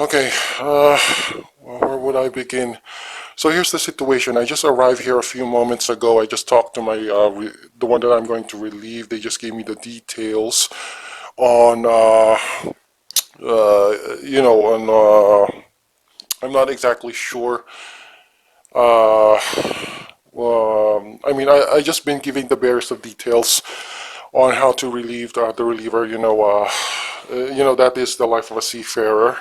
Okay, where would I begin? So here's the situation. I just arrived here a few moments ago. I just talked to my the one that I'm going to relieve. They just gave me the details on on I'm not exactly sure. Uh, I mean, I just been giving the barest of details on how to relieve the reliever. That is the life of a seafarer.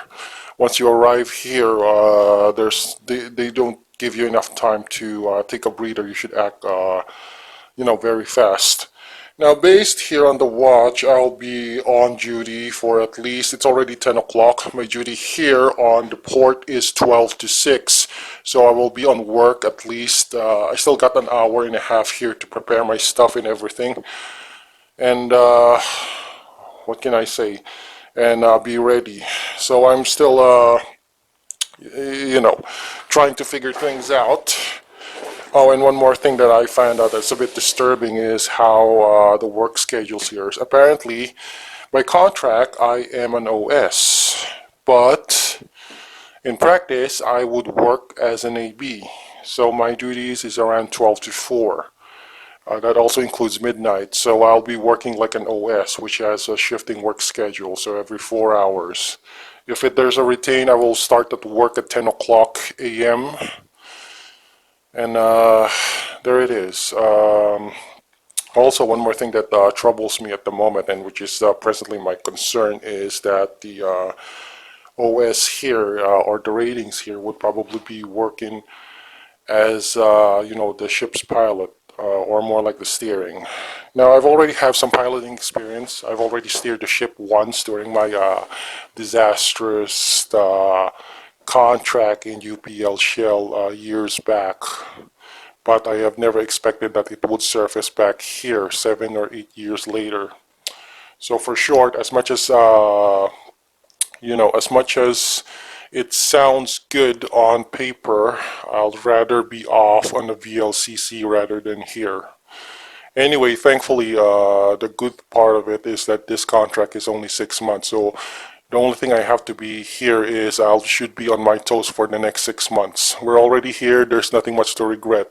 Once you arrive here, they don't give you enough time to take a breather. You should act very fast. Now, based here on the watch, I'll be on duty for at least, it's already 10 o'clock. My duty here on the port is 12 to 6. So I will be on work at least, I still got an hour and a half here to prepare my stuff and everything. And what can I say? And be ready. So I'm still, trying to figure things out. Oh, and one more thing that I found out that's a bit disturbing is how the work schedules here. Apparently, by contract, I am an OS, but in practice, I would work as an AB. So my duties is around 12 to 4. That also includes midnight, so I'll be working like an OS, which has a shifting work schedule, so every 4 hours. If there's a retain, I will start at work at 10 o'clock a.m. And there it is. Also, one more thing that troubles me at the moment, and which is presently my concern, is that the OS here, or the ratings here, would probably be working as, the ship's pilot, or more like the steering. Now, I've already have some piloting experience. I've already steered the ship once during my disastrous contract in UPL Shell years back, but I have never expected that it would surface back here 7 or 8 years later. So for short, as much as it sounds good on paper, I'll rather be off on the VLCC rather than here. Anyway, thankfully, the good part of it is that this contract is only 6 months, so the only thing I have to be here is I should be on my toes for the next 6 months. We're already here, there's nothing much to regret.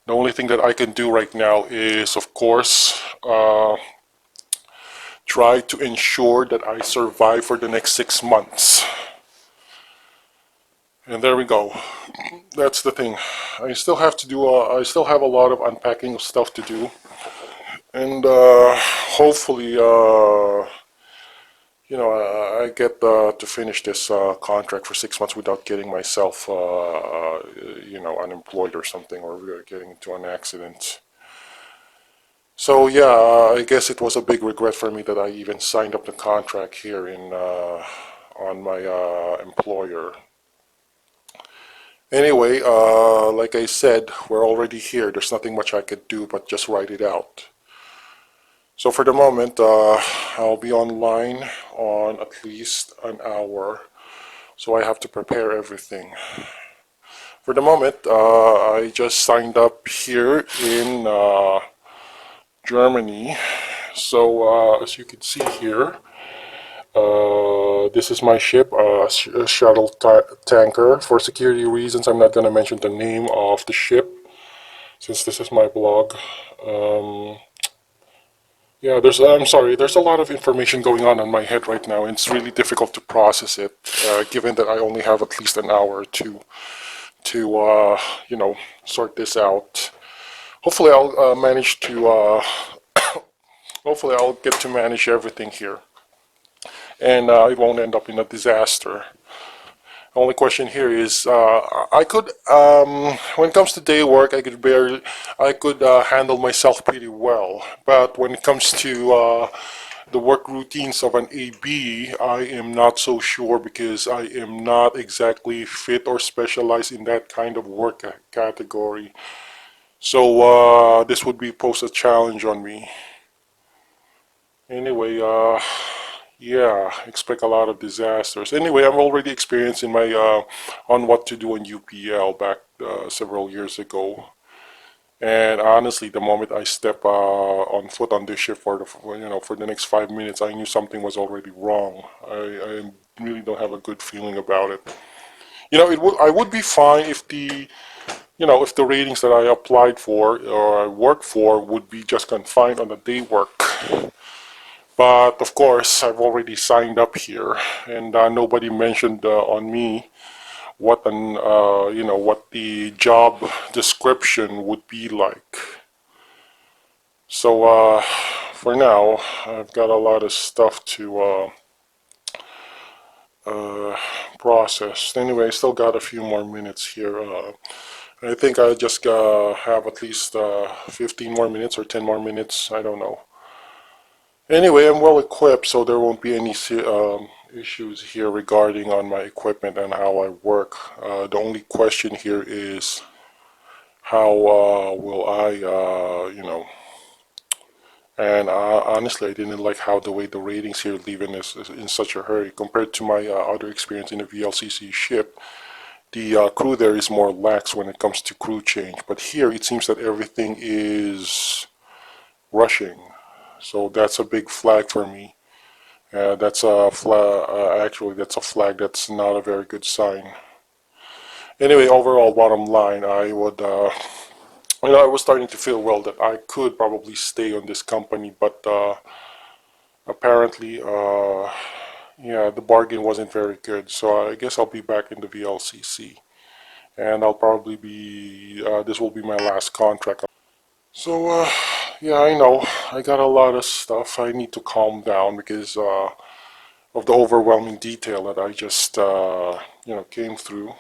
The only thing that I can do right now is, of course, try to ensure that I survive for the next 6 months. And there we go. That's the thing. I still have to do, I still have a lot of unpacking of stuff to do. And hopefully, I get to finish this contract for 6 months without getting myself, unemployed or something, or getting into an accident. So yeah, I guess it was a big regret for me that I even signed up the contract here on my employer. Anyway, like I said, we're already here. There's nothing much I could do but just write it out. So for the moment, I'll be online on at least an hour, so I have to prepare everything. For the moment, I just signed up here in Germany. So as you can see here, this is my ship, a shuttle tanker. For security reasons, I'm not going to mention the name of the ship, since this is my blog. Yeah, I'm sorry, there's a lot of information going on my head right now, and it's really difficult to process it, given that I only have at least an hour to sort this out. Hopefully I'll manage to, hopefully I'll get to manage everything here, and it won't end up in a disaster. The only question here is, I could, when it comes to day work, I could handle myself pretty well. But when it comes to the work routines of an AB, I am not so sure, because I am not exactly fit or specialized in that kind of work category. So this would pose a challenge on me. Anyway, yeah, expect a lot of disasters. Anyway, I'm already experienced in my on what to do in UPL back several years ago. And honestly, the moment I step on foot on this ship for the next 5 minutes, I knew something was already wrong. I'm really don't have a good feeling about it. I would be fine if if the ratings that I applied for or I worked for would be just confined on the day work. But of course, I've already signed up here, and nobody mentioned on me what the job description would be like. So for now, I've got a lot of stuff to process. Anyway, I still got a few more minutes here. I think I just have at least 15 more minutes or 10 more minutes. I don't know. Anyway, I'm well equipped, so there won't be any issues here regarding on my equipment and how I work. The only question here is how will I, and honestly, I didn't like how the way the ratings here leaving is in such a hurry compared to my other experience in a VLCC ship. The crew there is more lax when it comes to crew change, but here it seems that everything is rushing. So that's a big flag for me. That's a flag. Actually, that's a flag. That's not a very good sign. Anyway, overall, bottom line, I would, I was starting to feel well that I could probably stay on this company, but apparently, yeah, the bargain wasn't very good. So I guess I'll be back in the VLCC, and I'll probably be. This will be my last contract. So, yeah, I know I got a lot of stuff. I need to calm down because of the overwhelming detail that I just, came through.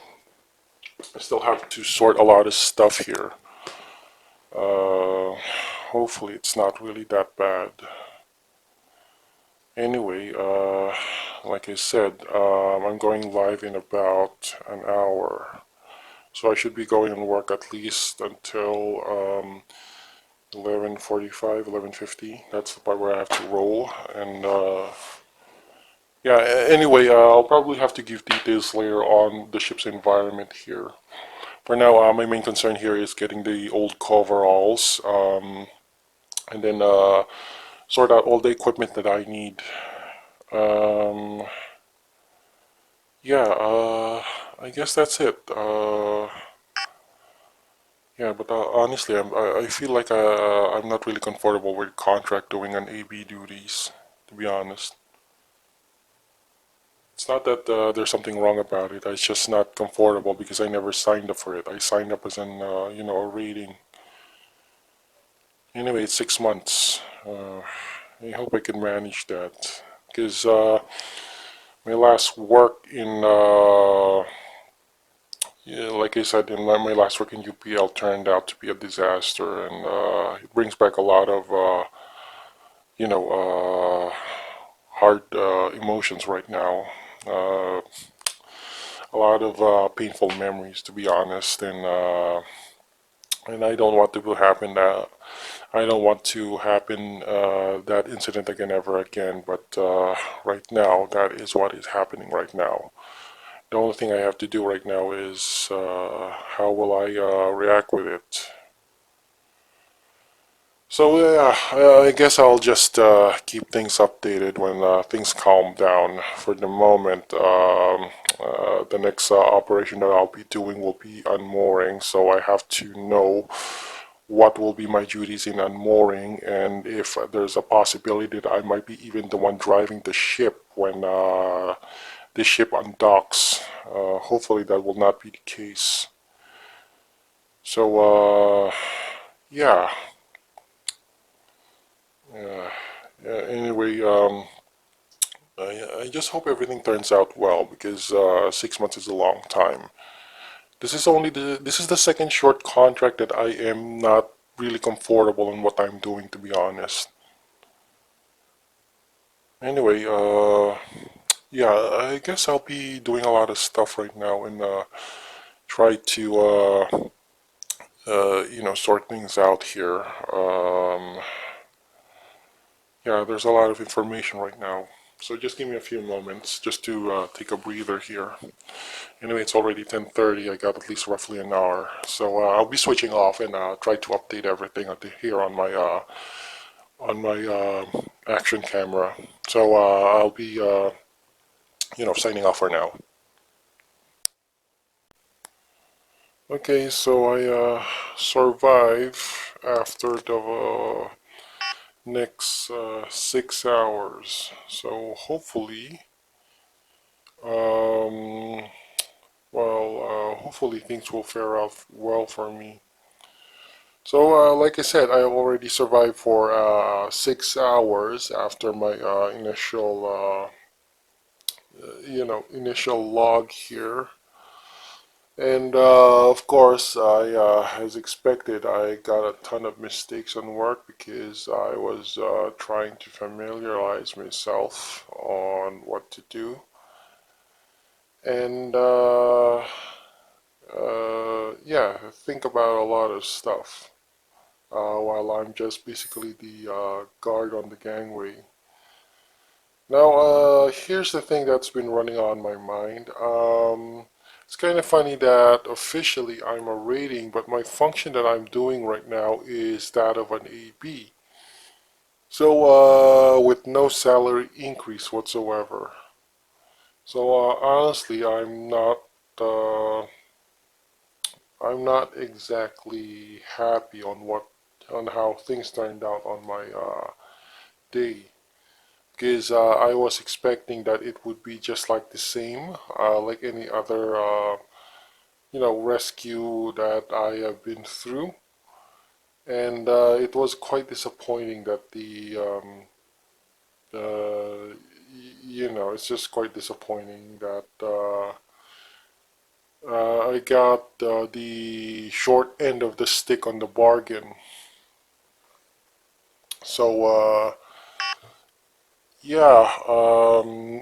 I still have to sort a lot of stuff here. Hopefully it's not really that bad. Anyway, like I said, I'm going live in about an hour. So I should be going and work at least until 11:45, 11:50. That's the part where I have to roll. And yeah, anyway, I'll probably have to give details later on the ship's environment here. For now, my main concern here is getting the old coveralls, and then sort out all the equipment that I need. Yeah, I guess that's it. Yeah, but honestly, I feel like I'm not really comfortable with contract doing an AB duties, to be honest. It's not that there's something wrong about it. It's just not comfortable because I never signed up for it. I signed up as an, a rating. Anyway, it's 6 months. I hope I can manage that because my last work in, yeah, like I said, in my last work in UPL turned out to be a disaster, and it brings back a lot of, you know, hard emotions right now. A lot of painful memories, to be honest, and I don't want to happen that I don't want to happen that incident again ever again. But right now, that is what is happening right now. The only thing I have to do right now is how will I react with it. So yeah, I guess I'll just keep things updated when things calm down. For the moment, the next operation that I'll be doing will be unmooring, so I have to know what will be my duties in unmooring, and if there's a possibility that I might be even the one driving the ship when the ship undocks. Hopefully that will not be the case. So yeah. Uh, anyway, I just hope everything turns out well because 6 months is a long time. This is the second short contract that I am not really comfortable in what I'm doing, to be honest. Anyway, yeah, I guess I'll be doing a lot of stuff right now and try to sort things out here. Yeah, there's a lot of information right now. So just give me a few moments just to take a breather here. Anyway, it's already 10:30. I got at least roughly an hour. So I'll be switching off and try to update everything here on my action camera. So I'll be signing off for now. Okay, so I survive after the next 6 hours. So hopefully, um, hopefully things will fare out well for me. So, like I said, I already survived for 6 hours after my initial log here. And of course, as expected, I got a ton of mistakes on work because I was trying to familiarize myself on what to do. And yeah, think about a lot of stuff while I'm just basically the guard on the gangway. Now, here's the thing that's been running on my mind. It's kind of funny that officially I'm a rating, but my function that I'm doing right now is that of an AB. So, with no salary increase whatsoever. So, honestly, uh, I'm not exactly happy on how things turned out on my day. Because I was expecting that it would be just like the same, like any other, rescue that I have been through. And it was quite disappointing that it's just quite disappointing that I got the short end of the stick on the bargain. So, yeah,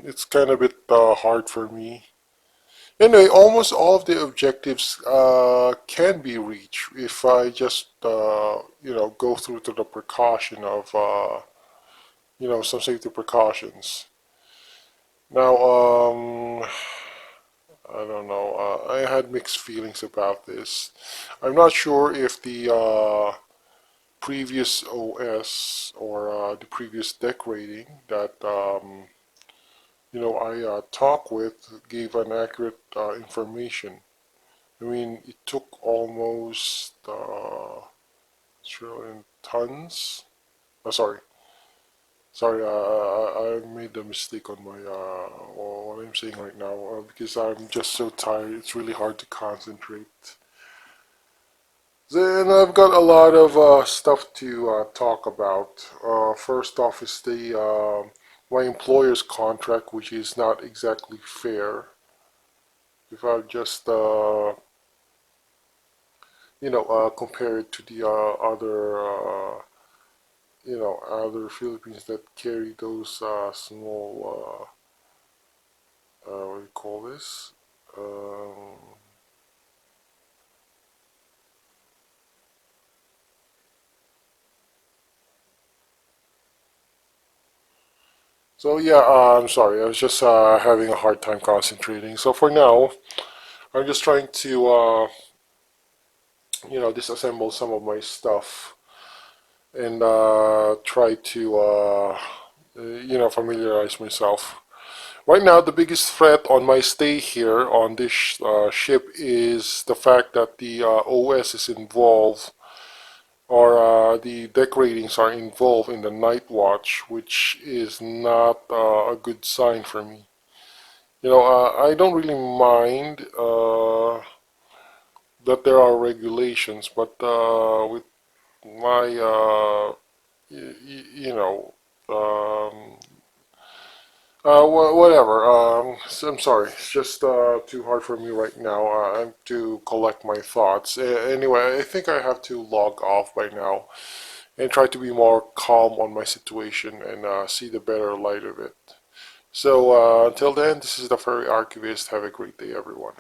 it's kind of a bit hard for me. Anyway, almost all of the objectives can be reached if I just, go through to the precaution of, some safety precautions. Now, I don't know. I had mixed feelings about this. I'm not sure if the previous OS or the previous deck rating that I talked with gave an accurate information. I mean, it took almost trillion tons. Sorry, I made a mistake on my what I'm saying right now because I'm just so tired. It's really hard to concentrate. Then I've got a lot of stuff to talk about. First off is the my employer's contract, which is not exactly fair. If I just compare it to the other Philippines that carry those small what do you call this? Um, so yeah, I'm sorry. I was just having a hard time concentrating. So for now, I'm just trying to disassemble some of my stuff and try to familiarize myself. Right now, the biggest threat on my stay here on this ship is the fact that the OS is involved, or the deck ratings are involved in the night watch, which is not a good sign for me. I don't really mind that there are regulations, but with my, you know, um, whatever. So I'm sorry. It's just too hard for me right now. I have to collect my thoughts. Anyway, I think I have to log off by now and try to be more calm on my situation and see the better light of it. So until then, this is the Furry Archivist. Have a great day, everyone.